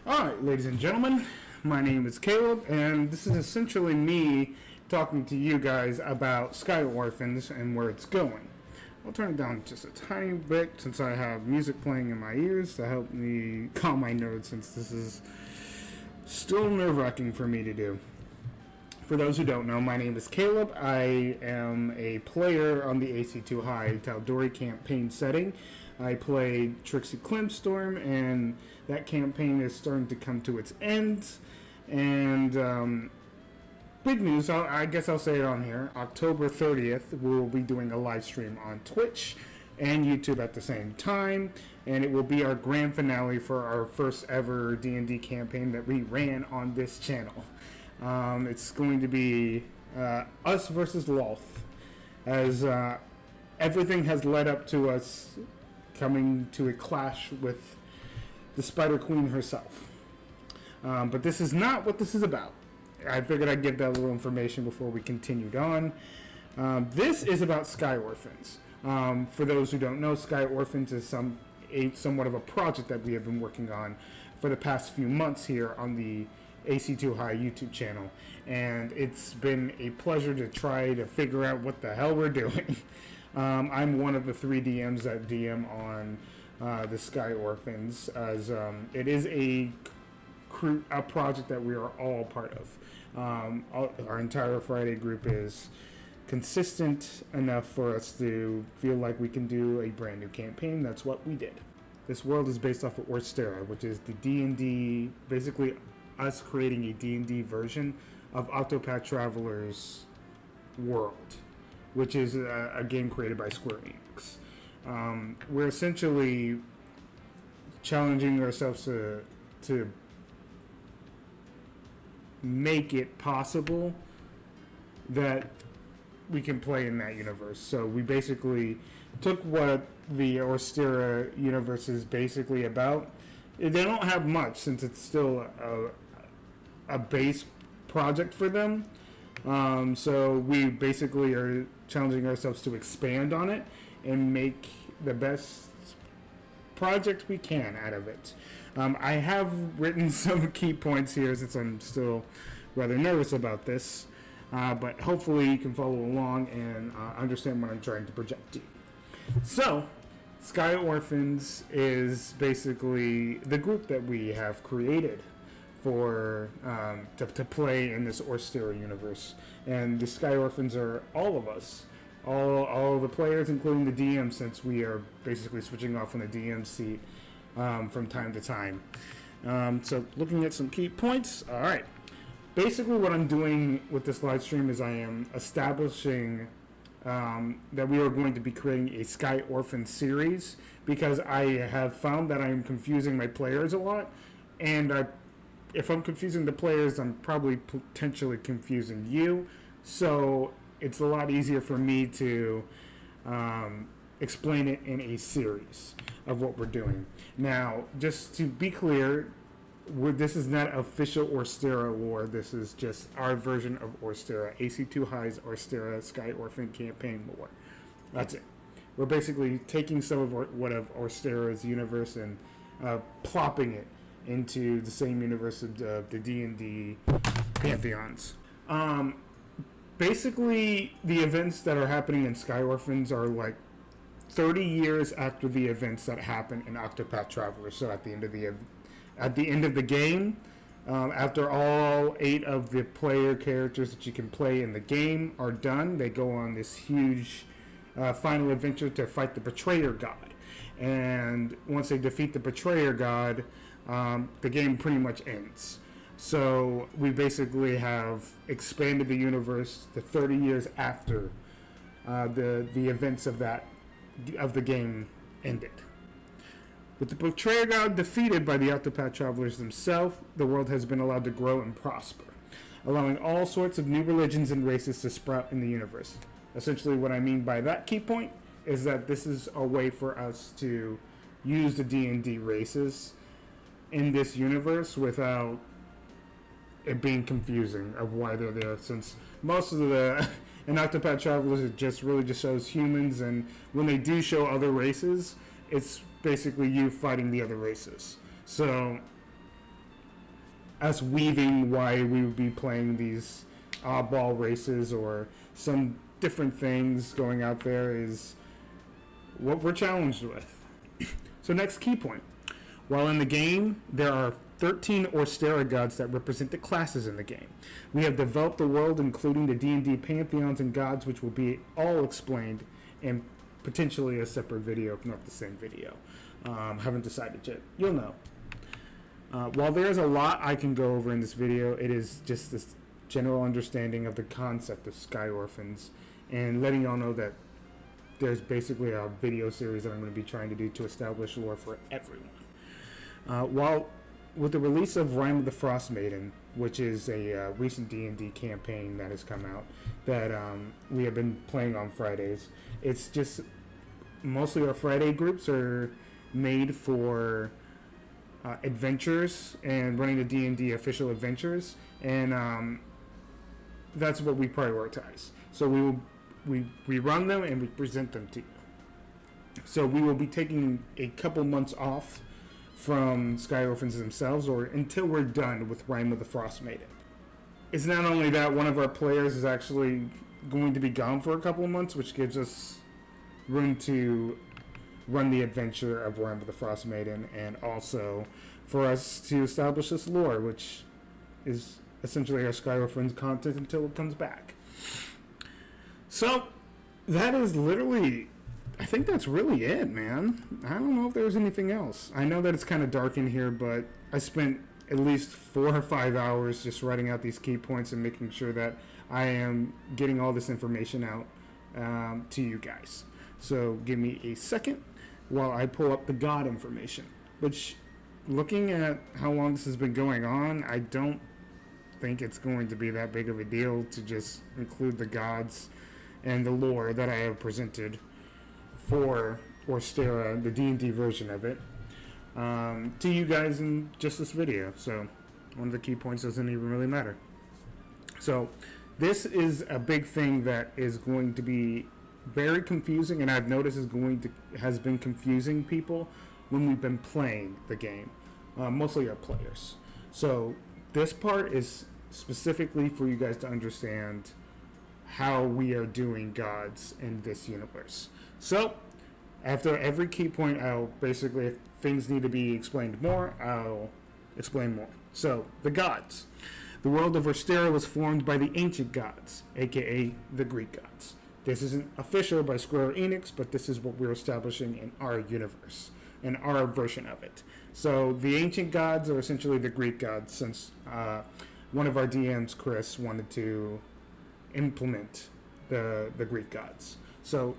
Alright, ladies and gentlemen, my name is Caleb, and this is essentially me talking to you guys about Sky Orphans and where it's going. I'll turn it down just a tiny bit since I have music playing in my ears to help me calm my nerves, since this is still nerve-wracking for me to do. For those who don't know, my name is Caleb. I am a player on the AC2 High Tal'Dorei campaign setting. I played Trixie Clemstorm, and that campaign is starting to come to its end. And big news, I guess I'll say it on here. October 30th, we'll be doing a live stream on Twitch and YouTube at the same time, and it will be our grand finale for our first ever D&D campaign that we ran on this channel. It's going to be us versus Loth, as everything has led up to us coming to a clash with the Spider Queen herself. But this is not what this is about. I figured I'd give that little information before we continued on. This is about Sky Orphans. For those who don't know, Sky Orphans is somewhat of a project that we have been working on for the past few months here on the AC2 High YouTube channel, and it's been a pleasure to try to figure out what the hell we're doing. I'm one of the 3 DMs that DM on the Sky Orphans, as it is a project that we are all part of. Our entire Friday group is consistent enough for us to feel like we can do a brand new campaign. That's what we did. This world is based off of Orstera, which is the D&D, basically us creating a D&D version of Octopath Traveler's world, which is a game created by Square Enix. We're essentially challenging ourselves to make it possible that we can play in that universe. So we basically took what the Orstera universe is basically about. They don't have much, since it's still a base project for them. So we basically are challenging ourselves to expand on it and make the best project we can out of it. I have written some key points here, since I'm still rather nervous about this, but hopefully you can follow along and understand what I'm trying to project to you. So, Sky Orphans is basically the group that we have created for to play in this Orstera universe, and the Sky Orphans are all of us, all the players, including the DM, since we are basically switching off on the DM seat from time to time. So looking at some key points. All right, basically what I'm doing with this live stream is I am establishing that we are going to be creating a Sky Orphan series, because I have found that I am confusing my players a lot, and if I'm confusing the players, I'm probably potentially confusing you. So it's a lot easier for me to explain it in a series of what we're doing. Now, just to be clear, this is not official Orstera lore. This is just our version of Orstera. AC2 High's Orstera Sky Orphan campaign lore. That's it. We're basically taking some of what of Orstera's universe and plopping it into the same universe of the D&D pantheons. Basically, the events that are happening in Sky Orphans are like 30 years after the events that happen in Octopath Traveler. So at the end of the game, after all 8 of the player characters that you can play in the game are done, they go on this huge final adventure to fight the Betrayer God. And once they defeat the Betrayer God, the game pretty much ends. So we basically have expanded the universe to 30 years after the events of the game ended. With the Betrayer God defeated by the Octopath Travelers themselves, the world has been allowed to grow and prosper, allowing all sorts of new religions and races to sprout in the universe. Essentially, what I mean by that key point is that this is a way for us to use the D&D races in this universe without it being confusing of why they're there, since most of the in Octopath Travelers it just shows humans, and when they do show other races, it's basically you fighting the other races. So us weaving why we would be playing these oddball races or some different things going out there is what we're challenged with. So next key point. While in the game, there are 13 Orstera gods that represent the classes in the game. We have developed the world, including the D&D pantheons and gods, which will be all explained in potentially a separate video, if not the same video. Haven't decided yet. You'll know. While there's a lot I can go over in this video, it is just this general understanding of the concept of Sky Orphans and letting y'all know that there's basically a video series that I'm going to be trying to do to establish lore for everyone. While with the release of Rime of the Frost Maiden, which is a recent D&D campaign that has come out that we have been playing on Fridays, it's just mostly our Friday groups are made for adventures and running the D&D official adventures, and that's what we prioritize. So we run them and we present them to you. So we will be taking a couple months off from Sky Orphans themselves, or until we're done with Rime of the Frost Maiden. It's not only that one of our players is actually going to be gone for a couple of months, which gives us room to run the adventure of Rime of the Frost Maiden, and also for us to establish this lore, which is essentially our Sky Orphans content until it comes back. So that is literally, I think that's really it, man. I don't know if there's anything else. I know that it's kind of dark in here, but I spent at least 4 or 5 hours just writing out these key points and making sure that I am getting all this information out to you guys. So give me a second while I pull up the God information, which, looking at how long this has been going on, I don't think it's going to be that big of a deal to just include the gods and the lore that I have presented for Orstera, the D&D version of it, to you guys in just this video. So one of the key points doesn't even really matter. So this is a big thing that is going to be very confusing, and I've noticed has been confusing people when we've been playing the game, mostly our players. So this part is specifically for you guys to understand how we are doing gods in this universe. So after every key point, I'll basically, if things need to be explained more, I'll explain more. So the gods. The world of Orstera was formed by the ancient gods, aka the Greek gods. This isn't official by Square Enix, but this is what we're establishing in our universe, in our version of it. So the ancient gods are essentially the Greek gods, since one of our DMs, Chris, wanted to implement the Greek gods. So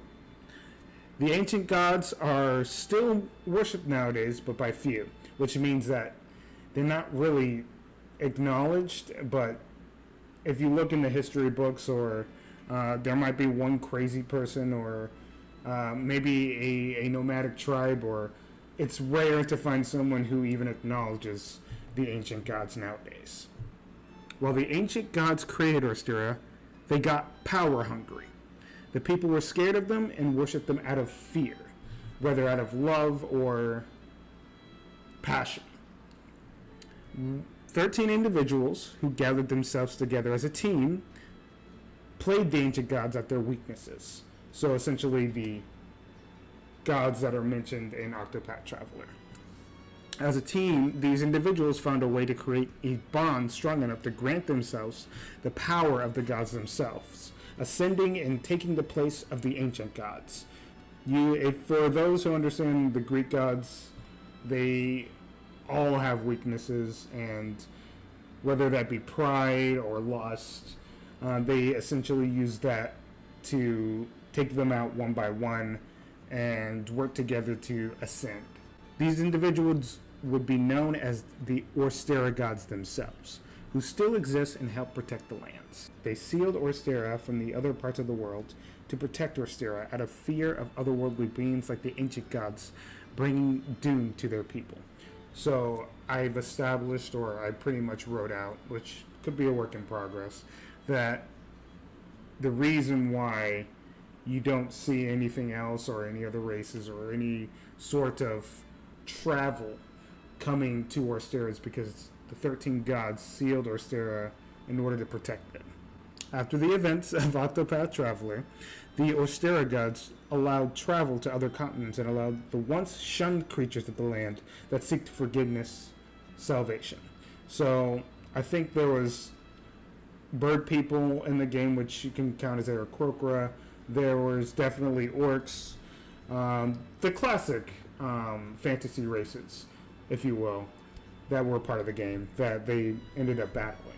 the ancient gods are still worshipped nowadays, but by few, which means that they're not really acknowledged. But if you look in the history books, or there might be one crazy person, or maybe a nomadic tribe, or it's rare to find someone who even acknowledges the ancient gods nowadays. While the ancient gods created Orstera, they got power hungry. The people were scared of them and worshipped them out of fear, whether out of love or passion. 13 individuals who gathered themselves together as a team played the ancient gods at their weaknesses. So essentially the gods that are mentioned in Octopath Traveler. As a team, these individuals found a way to create a bond strong enough to grant themselves the power of the gods themselves, ascending and taking the place of the ancient gods. For those who understand the Greek gods, they all have weaknesses, and whether that be pride or lust, they essentially use that to take them out one by one and work together to ascend. These individuals would be known as the Orstera gods themselves, who still exist and help protect the lands. They sealed Orstera from the other parts of the world to protect Orstera out of fear of otherworldly beings like the ancient gods bringing doom to their people. So I've established, or I pretty much wrote out, which could be a work in progress, that the reason why you don't see anything else or any other races or any sort of travel coming to Orstera is because the 13 gods sealed Orstera in order to protect them. After the events of Octopath Traveler, the Orstera gods allowed travel to other continents and allowed the once shunned creatures of the land that seek forgiveness salvation. So I think there was bird people in the game, which you can count as Aarakocra. There was definitely orcs, the classic fantasy races, if you will, that were part of the game that they ended up battling,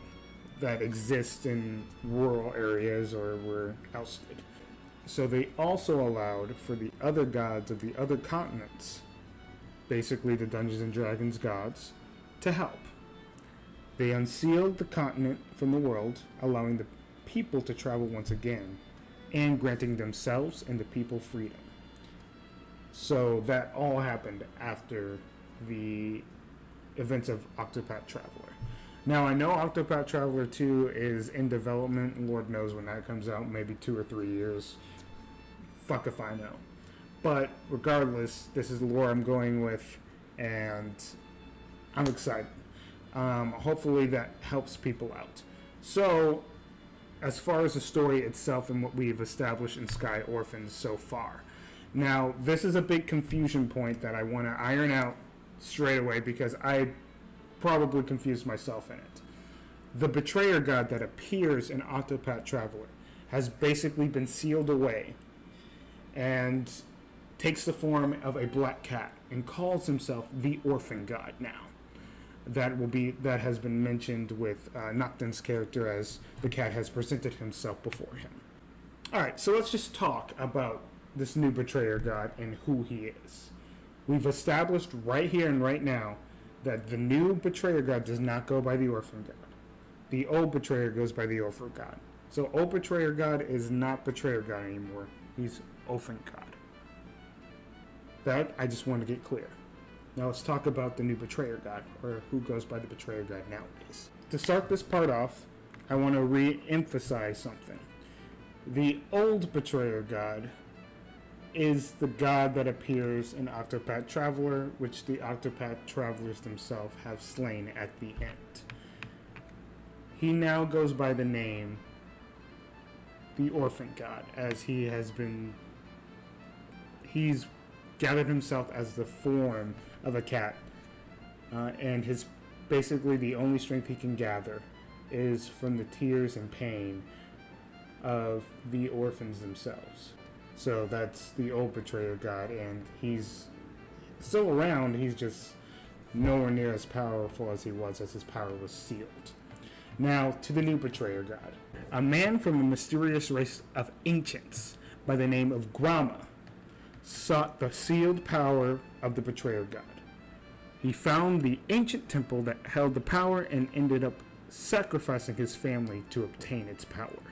that exist in rural areas or were ousted. So they also allowed for the other gods of the other continents, basically the Dungeons and Dragons gods, to help. They unsealed the continent from the world, allowing the people to travel once again, and granting themselves and the people freedom. So that all happened after the events of Octopath Traveler. Now I know Octopath Traveler 2 is in development. Lord knows when that comes out, maybe 2 or 3 years. Fuck if I know. But regardless, this is the lore I'm going with, and I'm excited. Hopefully that helps people out. So, as far as the story itself and what we've established in Sky Orphans so far. Now, this is a big confusion point that I want to iron out straight away because I probably confused myself in it. The Betrayer God that appears in Octopath Traveler has basically been sealed away and takes the form of a black cat and calls himself the Orphan God now. That has been mentioned with Noctin's character as the cat has presented himself before him. Alright, so let's just talk about this new Betrayer God and who he is. We've established right here and right now that the new Betrayer God does not go by the Orphan God. The old Betrayer goes by the Orphan God. So old Betrayer God is not Betrayer God anymore. He's Orphan God. That I just want to get clear. Now let's talk about the new Betrayer God, or who goes by the Betrayer God nowadays. To start this part off, I want to re-emphasize something. The old Betrayer God is the god that appears in Octopath Traveler, which the Octopath Travelers themselves have slain at the end. He now goes by the name the Orphan God, as he's gathered himself as the form of a cat, and his basically the only strength he can gather is from the tears and pain of the orphans themselves. So that's the old Betrayer God, and he's still around. He's just nowhere near as powerful as he was, as his power was sealed. Now to the new Betrayer God, a man from a mysterious race of ancients by the name of Grama sought the sealed power of the Betrayer God. He found the ancient temple that held the power and ended up sacrificing his family to obtain its power.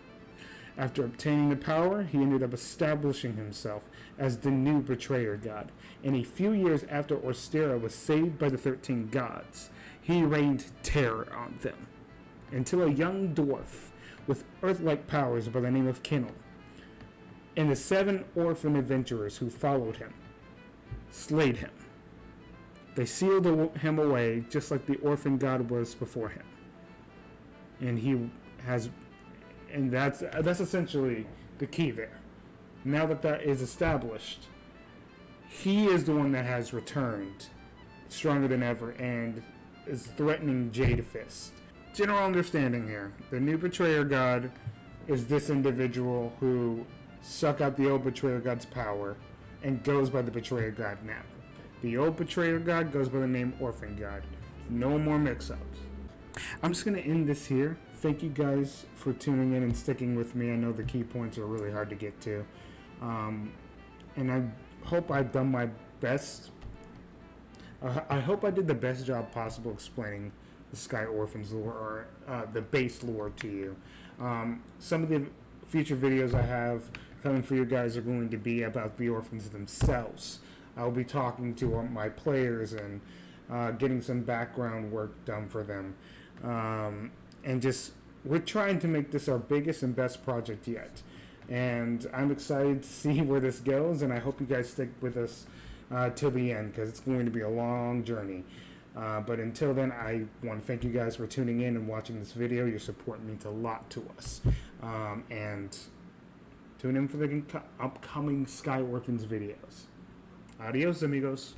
After obtaining the power, he ended up establishing himself as the new Betrayer God, and a few years after Orstera was saved by the 13 gods, he rained terror on them, until a young dwarf with earth-like powers by the name of Kinnel and the 7 orphan adventurers who followed him slayed him. They sealed him away just like the Orphan God was before him. And that's essentially the key there. Now that is established, he is the one that has returned stronger than ever and is threatening Jade Fist. General understanding here. The new Betrayer God is this individual who suck out the old Betrayer God's power and goes by the Betrayer God now. The old Betrayer God goes by the name Orphan God. No more mix-ups. I'm just going to end this here. Thank you guys for tuning in and sticking with me. I know the key points are really hard to get to. And I hope I've done my best. I hope I did the best job possible explaining the Sky Orphans lore, or the base lore to you. Some of the future videos I have coming for you guys are going to be about the orphans themselves. I'll be talking to my players and getting some background work done for them. And just, we're trying to make this our biggest and best project yet. And I'm excited to see where this goes, and I hope you guys stick with us till the end, because it's going to be a long journey. But until then, I want to thank you guys for tuning in and watching this video. Your support means a lot to us. And tune in for the upcoming Sky Orphans videos. Adios, amigos.